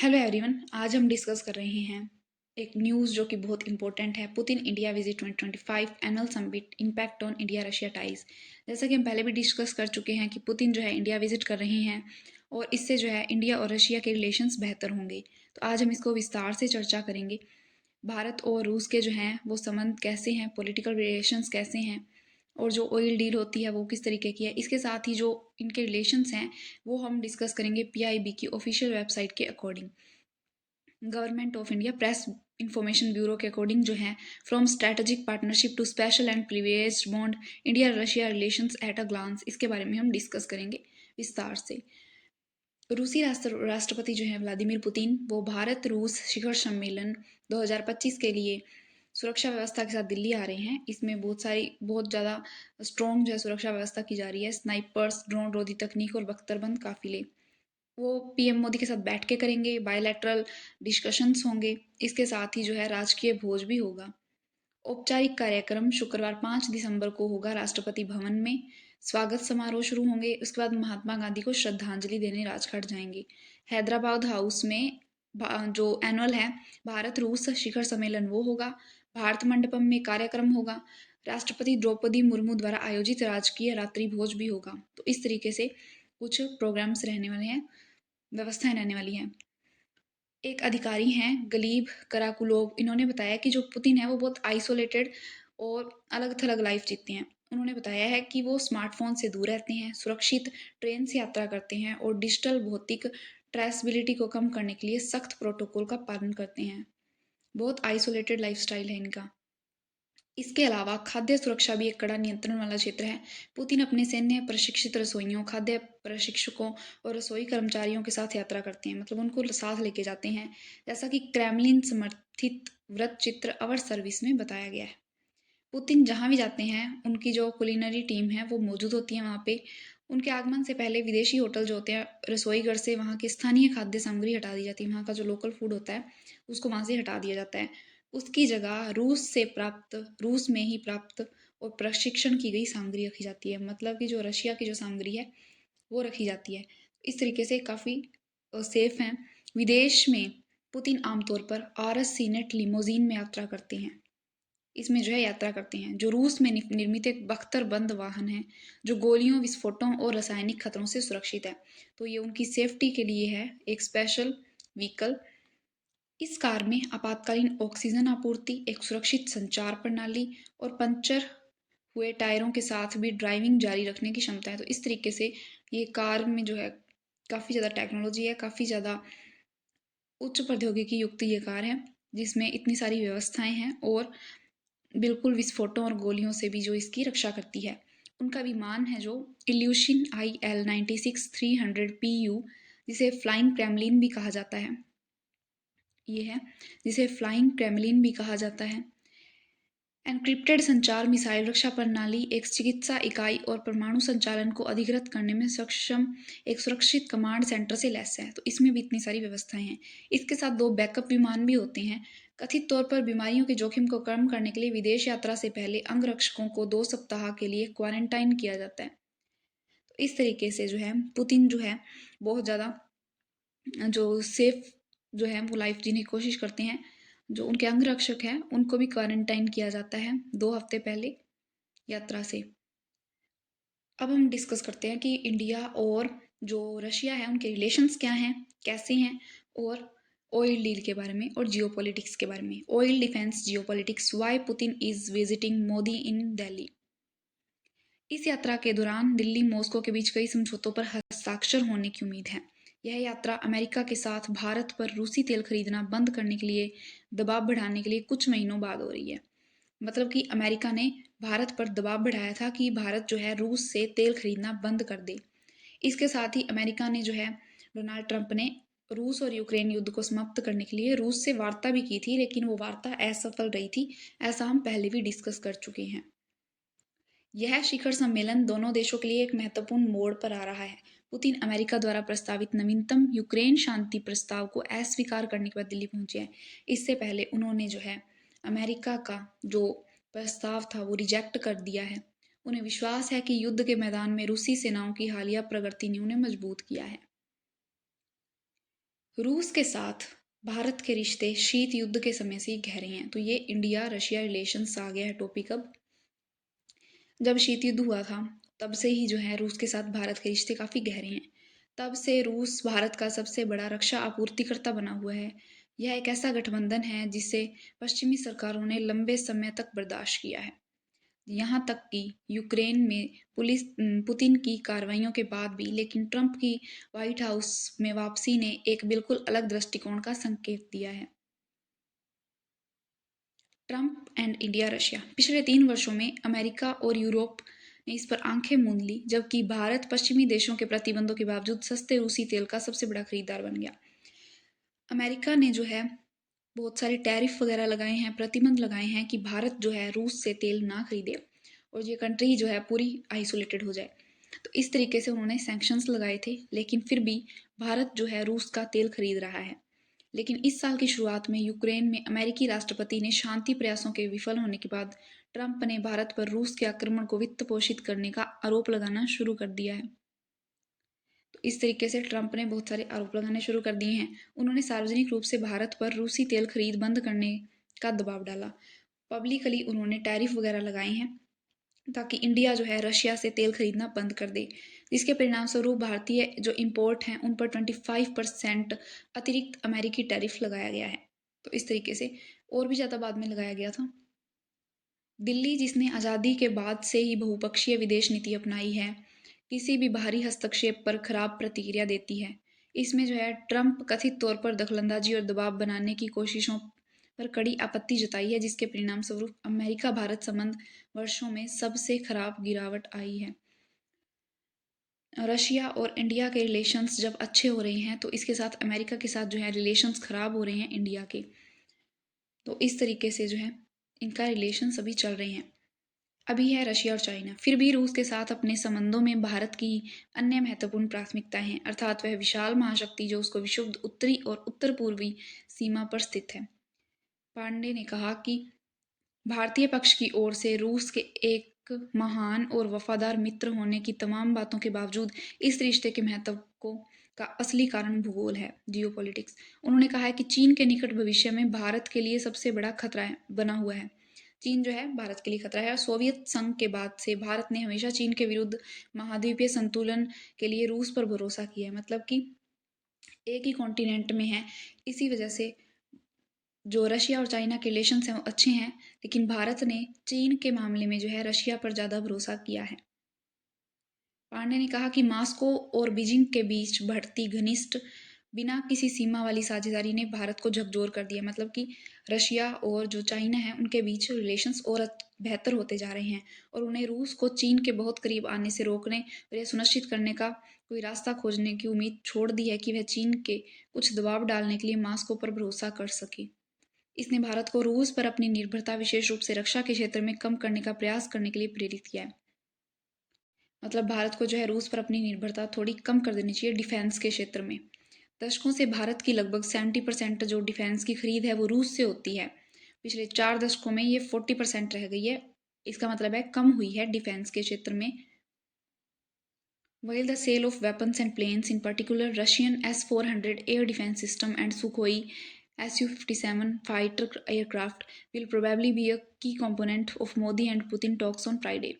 Hello everyone. आज हम discuss कर रहे हैं एक न्यूज़ जो कि बहुत इंपॉर्टेंट है। Putin India visit 2025 annual summit impact on India Russia ties. जैसा कि हम पहले भी डिस्कस कर चुके हैं कि पुतिन जो है इंडिया विजिट कर रहे हैं और इससे जो है इंडिया और रशिया के रिलेशंस बेहतर होंगे। तो आज हम इसको विस्तार से चर्चा करेंगे। भारत और रूस के जो हैं वो संबंध कैसे हैं, पॉलिटिकल रिलेशंस कैसे हैं और जो ऑयल डील होती है वो किस तरीके की है। इसके साथ ही जो इनके रिलेशंस हैं वो हम डिस्कस करेंगे पीआईबी की ऑफिशियल वेबसाइट के according. Government of India press information bureau के अकॉर्डिंग जो है from strategic partnership to special and privileged bond India Russia relations at a glance, इसके बारे में हम डिस्कस करेंगे विस्तार से। रूसी राष्ट्रपति जो है व्लादिमीर पुतिन वो भारत रूस शिखर सम्मेलन 2025 के लिए सुरक्षा व्यवस्था के साथ दिल्ली आ रहे हैं। इसमें बहुत ज़्यादा स्ट्रॉन्ग जो है सुरक्षा व्यवस्था की जा रही है। स्नाइपर्स, ड्रोन रोधी तकनीक और बख्तरबंद काफिले वो पीएम मोदी के साथ बैठ के करेंगे। बायलैटरल डिस्कशंस होंगे। इसके साथ ही जो है राजकीय भोज भी होगा। औपचारिक कार्यक्रम शुक्रवार 5 दिसंबर को होगा राष्ट्रपति भवन में। स्वागत समारोह शुरू होंगे। उसके बाद महात्मा गांधी को श्रद्धांजलि देने राजघाट जाएंगे। हैदराबाद हाउस में जो एनुअल है भारत रूस शिखर सम्मेलन वो होगा। भारत मंडपम में कार्यक्रम होगा। राष्ट्रपति द्रौपदी मुर्मू द्वारा आयोजित राजकीय रात्रि भोज भी होगा। तो इस तरीके से कुछ प्रोग्राम्स रहने वाले हैं, व्यवस्थाएं रहने वाली हैं। एक अधिकारी हैं गलीब कराकुलोव, इन्होंने बताया कि जो पुतिन है वो बहुत आइसोलेटेड और अलग थलग लाइफ जीते हैं। उन्होंने बताया है कि वो स्मार्टफोन से दूर रहते हैं, सुरक्षित ट्रेन से यात्रा करते हैं और डिजिटल भौतिक ट्रेसबिलिटी को कम करने के लिए सख्त प्रोटोकॉल का पालन करते हैं। बहुत आइसोलेटेड लाइफस्टाइल है इनका। इसके अलावा खाद्य सुरक्षा भी एक कड़ा नियंत्रण वाला क्षेत्र है। पुतिन अपने सैन्य प्रशिक्षित रसोइयों, खाद्य प्रशिक्षकों और रसोई कर्मचारियों के साथ यात्रा करते हैं, मतलब उनको साथ लेके जाते हैं, जैसा कि क्रेमलिन समर्थित व्रत चित्र अवर सर्विस में बताया गया है। पुतिन जहाँ भी जाते हैं उनकी जो कुलिनरी टीम है वो मौजूद होती है वहाँ पे। उनके आगमन से पहले विदेशी होटल जो होते हैं रसोई घर से वहाँ की स्थानीय खाद्य सामग्री हटा दी जाती है। वहाँ का जो लोकल फूड होता है उसको वहाँ से हटा दिया जाता है। उसकी जगह रूस में ही प्राप्त और प्रशिक्षण की गई सामग्री रखी जाती है, मतलब कि जो रशिया की जो सामग्री है वो रखी जाती है। इस तरीके से काफ़ी सेफ हैं। विदेश में पुतिन आमतौर पर आरएस सीनेट लिमोजीन में यात्रा करते हैं। इसमें जो है यात्रा करते हैं, जो रूस में निर्मित एक बख्तरबंद वाहन है जो गोलियों, विस्फोटों और रासायनिक खतरों से सुरक्षित है। तो ये उनकी सेफ्टी के लिए है एक स्पेशल व्हीकल। इस कार में आपातकालीन ऑक्सीजन आपूर्ति, एक सुरक्षित संचार प्रणाली और पंचर हुए टायरों के साथ भी ड्राइविंग जारी रखने की क्षमता है। तो इस तरीके से ये कार में जो है काफ़ी ज़्यादा टेक्नोलॉजी है, काफ़ी ज़्यादा उच्च प्रौद्योगिकी युक्त ये कार है जिसमें इतनी सारी व्यवस्थाएं हैं और बिल्कुल विस्फोटों और गोलियों से भी जो इसकी रक्षा करती है। उनका विमान है जो इल्यूशिन IL-96-300 PU, जिसे फ्लाइंग क्रेमलिन भी कहा जाता है। ये है जिसे फ्लाइंग क्रेमलिन भी कहा जाता है। एन्क्रिप्टेड संचार मिसाइल रक्षा प्रणाली, एक चिकित्सा इकाई और परमाणु संचालन को अधिकृत करने में सक्षम एक सुरक्षित कमांड सेंटर से लैस है। तो इसमें भी इतनी सारी व्यवस्थाएं हैं। इसके साथ 2 बैकअप विमान भी होते हैं। कथित तौर पर बीमारियों के जोखिम को कम करने के लिए विदेश यात्रा से पहले अंगरक्षकों को 2 सप्ताह के लिए क्वारंटाइन किया जाता है। तो इस तरीके से जो है पुतिन जो है बहुत ज़्यादा जो सेफ जो है वो लाइफ जीने की कोशिश करते हैं। जो उनके अंगरक्षक हैं उनको भी क्वारंटाइन किया जाता है 2 हफ्ते पहले यात्रा से। अब हम डिस्कस करते हैं कि इंडिया और जो रशिया है उनके रिलेशंस क्या हैं, कैसे हैं, और ऑयल डील के बारे में और जियोपॉलिटिक्स के बारे में। Oil defence geopolitics, why Putin is visiting Modi in Delhi. इस यात्रा के दौरान दिल्ली मॉस्को के बीच कई समझौतों पर हस्ताक्षर होने की उम्मीद है। यह यात्रा अमेरिका के साथ भारत पर रूसी तेल खरीदना बंद करने के लिए दबाव बढ़ाने के लिए कुछ महीनों बाद हो रही है। मतलब कि अमेरिका ने भारत पर दबाव बढ़ाया था कि भारत जो है रूस से तेल खरीदना बंद कर दे। इसके साथ ही अमेरिका ने जो है डोनाल्ड ट्रंप ने रूस और यूक्रेन युद्ध को समाप्त करने के लिए रूस से वार्ता भी की थी, लेकिन वो वार्ता असफल रही थी। ऐसा हम पहले भी डिस्कस कर चुके हैं। यह शिखर सम्मेलन दोनों देशों के लिए एक महत्वपूर्ण मोड़ पर आ रहा है। पुतिन अमेरिका द्वारा प्रस्तावित नवीनतम यूक्रेन शांति प्रस्ताव को अस्वीकार करने के बाद दिल्ली पहुंचे हैं। इससे पहले उन्होंने जो है अमेरिका का जो प्रस्ताव था वो रिजेक्ट कर दिया है। उन्हें विश्वास है कि युद्ध के मैदान में रूसी सेनाओं की हालिया प्रगति ने उन्हें मजबूत किया है। रूस के साथ भारत के रिश्ते शीत युद्ध के समय से ही गहरे हैं। तो ये इंडिया रशिया रिलेशंस आ गया है टॉपिक अब। जब शीत युद्ध हुआ था तब से ही जो है रूस के साथ भारत के रिश्ते काफ़ी गहरे हैं। तब से रूस भारत का सबसे बड़ा रक्षा आपूर्तिकर्ता बना हुआ है। यह एक ऐसा गठबंधन है जिसे पश्चिमी सरकारों ने लंबे समय तक बर्दाश्त किया है। यहाँ तक कि यूक्रेन में पुतिन की कार्रवाइयों के बाद भी। लेकिन ट्रंप की व्हाइट हाउस में वापसी ने एक बिल्कुल अलग दृष्टिकोण का संकेत दिया है। Trump and India Russia. पिछले 3 वर्षों में अमेरिका और यूरोप ने इस पर आंखें मूंद ली, जबकि भारत पश्चिमी देशों के प्रतिबंधों के बावजूद सस्ते रूसी तेल का सबसे बड़ा खरीदार बन गया। अमेरिका ने जो है बहुत सारे टैरिफ वगैरह लगाए हैं, प्रतिबंध लगाए हैं कि भारत जो है रूस से तेल ना खरीदे और ये कंट्री जो है पूरी आइसोलेटेड हो जाए। तो इस तरीके से उन्होंने सैंक्शंस लगाए थे, लेकिन फिर भी भारत जो है रूस का तेल खरीद रहा है। लेकिन इस साल की शुरुआत में यूक्रेन में अमेरिकी राष्ट्रपति ने शांति प्रयासों के विफल होने के बाद ट्रंप ने भारत पर रूस के आक्रमण को वित्त पोषित करने का आरोप लगाना शुरू कर दिया है। तो इस तरीके से ट्रंप ने बहुत सारे आरोप लगाने शुरू कर दिए हैं। उन्होंने सार्वजनिक रूप से भारत पर रूसी तेल खरीद बंद करने का दबाव डाला। पब्लिकली उन्होंने टैरिफ वगैरह लगाए हैं ताकि इंडिया जो है रशिया से तेल खरीदना बंद कर दे, जिसके परिणाम स्वरूप भारतीय जो इम्पोर्ट हैं उन पर 25% अतिरिक्त अमेरिकी टैरिफ लगाया गया है। तो इस तरीके से और भी ज़्यादा बाद में लगाया गया था। दिल्ली, जिसने आज़ादी के बाद से ही बहुपक्षीय विदेश नीति अपनाई है, किसी भी बाहरी हस्तक्षेप पर खराब प्रतिक्रिया देती है। इसमें जो है ट्रंप कथित तौर पर दखलंदाजी और दबाव बनाने की कोशिशों पर कड़ी आपत्ति जताई है, जिसके परिणाम स्वरूप अमेरिका भारत संबंध वर्षों में सबसे खराब गिरावट आई है। रशिया और इंडिया के रिलेशंस जब अच्छे हो रहे हैं तो इसके साथ अमेरिका के साथ जो है रिलेशंस खराब हो रहे हैं इंडिया के। तो इस तरीके से जो है इनका रिलेशंस अभी चल रहे हैं। अभी है रशिया और चाइना। फिर भी रूस के साथ अपने संबंधों में भारत की अन्य महत्वपूर्ण प्राथमिकताएं हैं, अर्थात वह विशाल महाशक्ति जो उसको विशुद्ध उत्तरी और उत्तर पूर्वी सीमा पर स्थित है। पांडे ने कहा कि भारतीय पक्ष की ओर से रूस के एक महान और वफादार मित्र होने की तमाम बातों के बावजूद इस रिश्ते के महत्व को का असली कारण भूगोल है, जियोपॉलिटिक्स। उन्होंने कहा है कि चीन के निकट भविष्य में भारत के लिए सबसे बड़ा खतरा बना हुआ है। चीन जो है भारत के लिए खतरा है और सोवियत संघ के बाद से भारत ने हमेशा चीन के विरुद्ध महाद्वीपीय संतुलन के लिए रूस पर भरोसा किया है। मतलब कि एक ही कॉन्टिनेंट में है, इसी वजह से जो रशिया और चाइना के रिलेशंस हैं वो अच्छे हैं। लेकिन भारत ने चीन के मामले में जो है रशिया पर ज़्यादा भरोसा किया है। पांडे ने कहा कि मॉस्को और बीजिंग के बीच बढ़ती घनिष्ठ बिना किसी सीमा वाली साझेदारी ने भारत को झकझोर कर दिया। मतलब कि रशिया और जो चाइना है उनके बीच रिलेशंस और बेहतर होते जा रहे हैं और उन्हें रूस को चीन के बहुत करीब आने से रोकने और यह सुनिश्चित करने का कोई रास्ता खोजने की उम्मीद छोड़ दी है कि वह चीन के कुछ दबाव डालने के लिए मॉस्को पर भरोसा कर सके। इसने भारत को रूस पर अपनी निर्भरता विशेष रूप से रक्षा के क्षेत्र में कम करने का प्रयास करने के लिए प्रेरित किया है। मतलब भारत को जो है रूस पर अपनी निर्भरता थोड़ी कम कर देनी चाहिए डिफेंस के क्षेत्र में। दशकों से भारत की लगभग 70% जो डिफेंस की खरीद है वो रूस से होती है। पिछले 4 दशकों में ये 40% रह गई है। इसका मतलब है कम हुई है डिफेंस के क्षेत्र में। While the sale of weapons and planes, in particular Russian S-400 air defense system and Sukhoi Su-57 fighter aircraft, will probably be a key component of Modi and Putin talks on Friday.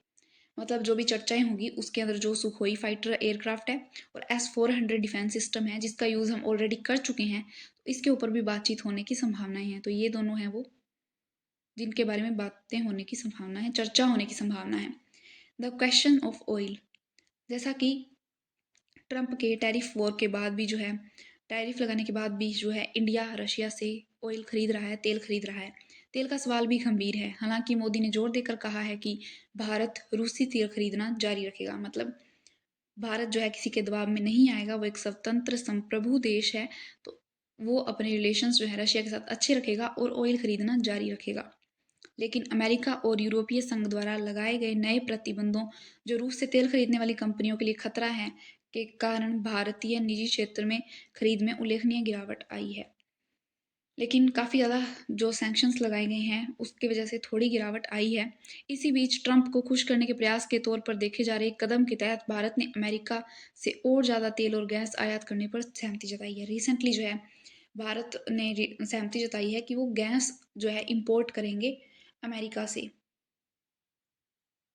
मतलब जो भी चर्चाएं होंगी उसके अंदर जो Sukhoi fighter aircraft है और S-400 डिफेंस सिस्टम है जिसका यूज़ हम ऑलरेडी कर चुके हैं, तो इसके ऊपर भी बातचीत होने की संभावनाएं हैं। तो ये दोनों हैं वो जिनके बारे में बातें होने की संभावना है, चर्चा होने की संभावना है। The question of oil. जैसा कि ट्रंप के टैरिफ वॉर के बाद भी जो है टैरिफ लगाने के बाद भी जो है इंडिया रशिया से ऑयल खरीद रहा है, तेल खरीद रहा है। तेल का सवाल भी गंभीर है। हालांकि मोदी ने जोर देकर कहा है कि भारत रूसी तेल खरीदना जारी रखेगा। मतलब भारत जो है किसी के दबाव में नहीं आएगा, वो एक स्वतंत्र संप्रभु देश है, तो वो अपने रिलेशंस जो है रशिया के साथ अच्छे रखेगा और ऑयल खरीदना जारी रखेगा। लेकिन अमेरिका और यूरोपीय संघ द्वारा लगाए गए नए प्रतिबंधों जो रूस से तेल खरीदने वाली कंपनियों के लिए खतरा है के कारण भारतीय निजी क्षेत्र में खरीद में उल्लेखनीय गिरावट आई है। लेकिन काफ़ी ज़्यादा जो सैंक्शंस लगाए गए हैं उसकी वजह से थोड़ी गिरावट आई है। इसी बीच ट्रंप को खुश करने के प्रयास के तौर पर देखे जा रहे कदम के तहत भारत ने अमेरिका से और ज़्यादा तेल और गैस आयात करने पर सहमति जताई है। रिसेंटली जो है भारत ने सहमति जताई है कि वो गैस जो है इम्पोर्ट करेंगे अमेरिका से।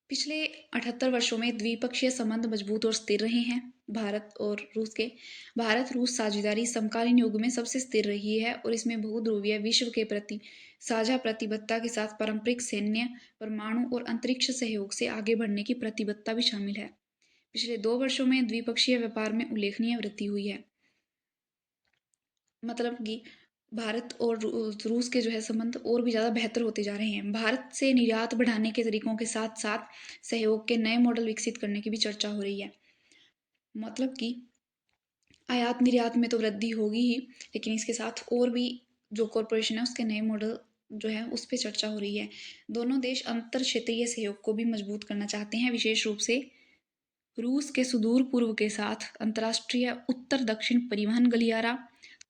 पिछले 78 वर्षों में द्विपक्षीय संबंध मजबूत और स्थिर रहे हैं भारत और रूस के। भारत रूस साझेदारी समकालीन युग में सबसे स्थिर रही है और इसमें बहुध्रुवीय विश्व के प्रति साझा प्रतिबद्धता के साथ पारंपरिक सैन्य, परमाणु और अंतरिक्ष सहयोग से आगे बढ़ने की प्रतिबद्धता भी शामिल है। पिछले 2 वर्षों में द्विपक्षीय व्यापार में उल्लेखनीय वृद्धि हुई है। मतलब कि भारत और रूस के जो है संबंध और भी ज़्यादा बेहतर होते जा रहे हैं। भारत से निर्यात बढ़ाने के तरीकों के साथ साथ सहयोग के नए मॉडल विकसित करने की भी चर्चा हो रही है। मतलब कि आयात निर्यात में तो वृद्धि होगी ही, लेकिन इसके साथ और भी जो कॉरपोरेशन है उसके नए मॉडल जो है उस पर चर्चा हो रही है। दोनों देश अंतर क्षेत्रीय सहयोग को भी मजबूत करना चाहते हैं, विशेष रूप से रूस के सुदूर पूर्व के साथ अंतर्राष्ट्रीय उत्तर दक्षिण परिवहन गलियारा,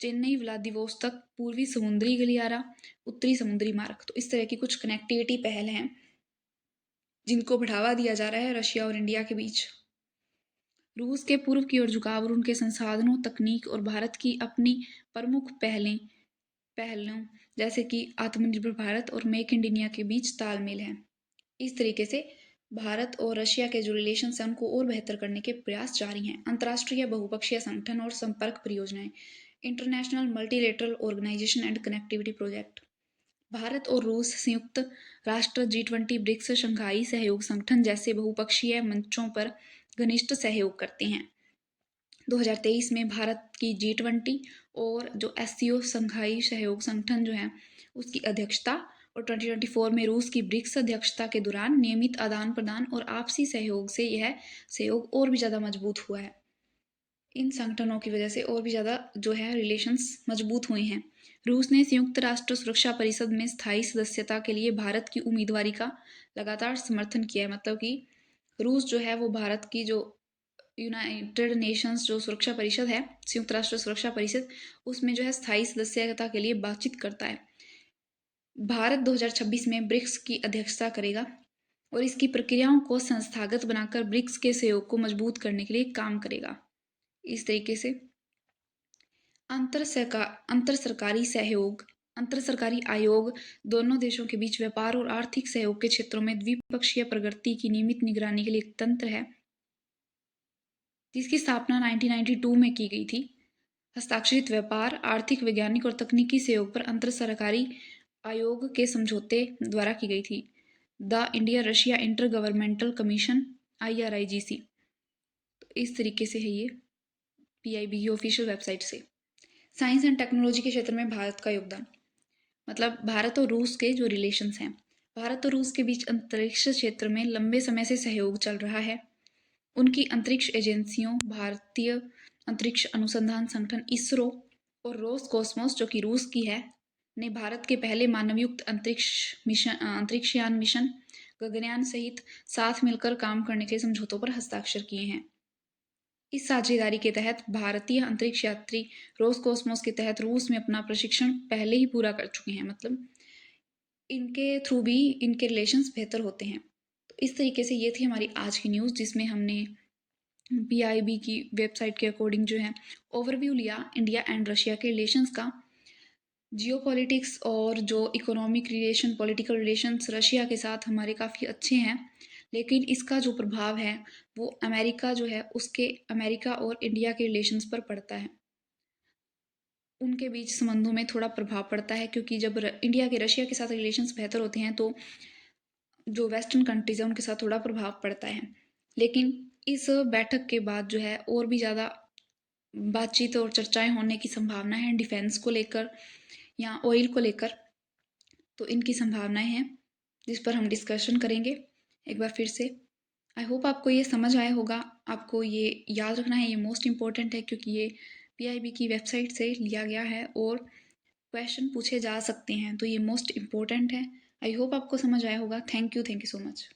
चेन्नई व्लादिवोस्तक पूर्वी समुद्री गलियारा, उत्तरी समुद्री मार्ग। तो इस तरह की कुछ कनेक्टिविटी पहल हैं जिनको बढ़ावा दिया जा रहा है रशिया और इंडिया के बीच। रूस के पूर्व की ओर झुकाव और उनके संसाधनों, तकनीक और भारत की अपनी प्रमुख पहलों जैसे कि आत्मनिर्भर भारत और मेक इन इंडिया के बीच तालमेल है। इस तरीके से भारत और रशिया के जो रिलेशन हैं उनको और बेहतर करने के प्रयास जारी हैं। अंतर्राष्ट्रीय बहुपक्षीय संगठन और संपर्क परियोजनाएं, international multilateral organization and connectivity project. Bharat और रूस संयुक्त राष्ट्र G20, ब्रिक्स, शंघाई सहयोग संगठन जैसे बहुपक्षीय मंचों पर घनिष्ठ सहयोग करते हैं। 2023 में भारत की G20 और जो SCO शंघाई सहयोग संगठन जो है उसकी अध्यक्षता और 2024 में रूस की ब्रिक्स अध्यक्षता के दौरान नियमित आदान प्रदान और आपसी सहयोग से यह सहयोग और भी ज़्यादा मजबूत हुआ है। इन संगठनों की वजह से और भी ज़्यादा जो है रिलेशंस मजबूत हुए हैं। रूस ने संयुक्त राष्ट्र सुरक्षा परिषद में स्थायी सदस्यता के लिए भारत की उम्मीदवारी का लगातार समर्थन किया है। मतलब कि रूस जो है वो भारत की जो यूनाइटेड नेशंस जो सुरक्षा परिषद है, संयुक्त राष्ट्र सुरक्षा परिषद, उसमें जो है स्थायी सदस्यता के लिए बातचीत करता है। भारत 2026 में ब्रिक्स की अध्यक्षता करेगा और इसकी प्रक्रियाओं को संस्थागत बनाकर ब्रिक्स के सहयोग को मजबूत करने के लिए काम करेगा। इस तरीके से अंतर सरकारी आयोग दोनों देशों के बीच व्यापार और आर्थिक सहयोग के क्षेत्रों में द्विपक्षीय प्रगति की नियमित निगरानी के लिए एक तंत्र है जिसकी स्थापना 1992 में की गई थी। हस्ताक्षरित व्यापार, आर्थिक, वैज्ञानिक और तकनीकी सहयोग पर अंतर सरकारी आयोग के समझौते द्वारा की गई थी। The India Russia inter governmental commission IRIGC। तो इस तरीके से है ये PIB की ऑफिशियल वेबसाइट से। साइंस एंड टेक्नोलॉजी के क्षेत्र में भारत का योगदान, मतलब भारत और रूस के जो रिलेशंस हैं, भारत और रूस के बीच अंतरिक्ष क्षेत्र में लंबे समय से सहयोग चल रहा है। उनकी अंतरिक्ष एजेंसियों, भारतीय अंतरिक्ष अनुसंधान संगठन ISRO और रोसकॉस्मोस जो कि रूस की है, ने भारत के पहले मानवयुक्त अंतरिक्षयान मिशन गगनयान सहित साथ मिलकर काम करने के समझौतों पर हस्ताक्षर किए हैं। इस साझेदारी के तहत भारतीय अंतरिक्ष यात्री रोसकॉस्मोस के तहत रूस में अपना प्रशिक्षण पहले ही पूरा कर चुके हैं। मतलब इनके थ्रू भी इनके रिलेशंस बेहतर होते हैं। तो इस तरीके से ये थी हमारी आज की न्यूज़ जिसमें हमने PIB की वेबसाइट के अकॉर्डिंग जो है ओवरव्यू लिया इंडिया एंड रशिया के रिलेशंस का। जियोपॉलिटिक्स और जो economic relation, political relations Russia के साथ हमारे काफ़ी अच्छे हैं, लेकिन इसका जो प्रभाव है वो अमेरिका जो है उसके अमेरिका और इंडिया के रिलेशंस पर पड़ता है। उनके बीच संबंधों में थोड़ा प्रभाव पड़ता है क्योंकि जब इंडिया के रशिया के साथ रिलेशंस बेहतर होते हैं तो जो वेस्टर्न कंट्रीज है उनके साथ थोड़ा प्रभाव पड़ता है। लेकिन इस बैठक के बाद जो है और भी ज़्यादा बातचीत और चर्चाएं होने की संभावना है डिफेंस को लेकर या ऑयल को लेकर। तो इनकी संभावनाएं हैं जिस पर हम डिस्कशन करेंगे एक बार फिर से। आई होप आपको ये समझ आया होगा। आपको ये याद रखना है, ये मोस्ट इम्पॉर्टेंट है क्योंकि ये PIB की वेबसाइट से लिया गया है और क्वेश्चन पूछे जा सकते हैं, तो ये मोस्ट इम्पॉर्टेंट है। आई होप आपको समझ आया होगा। Thank you so much.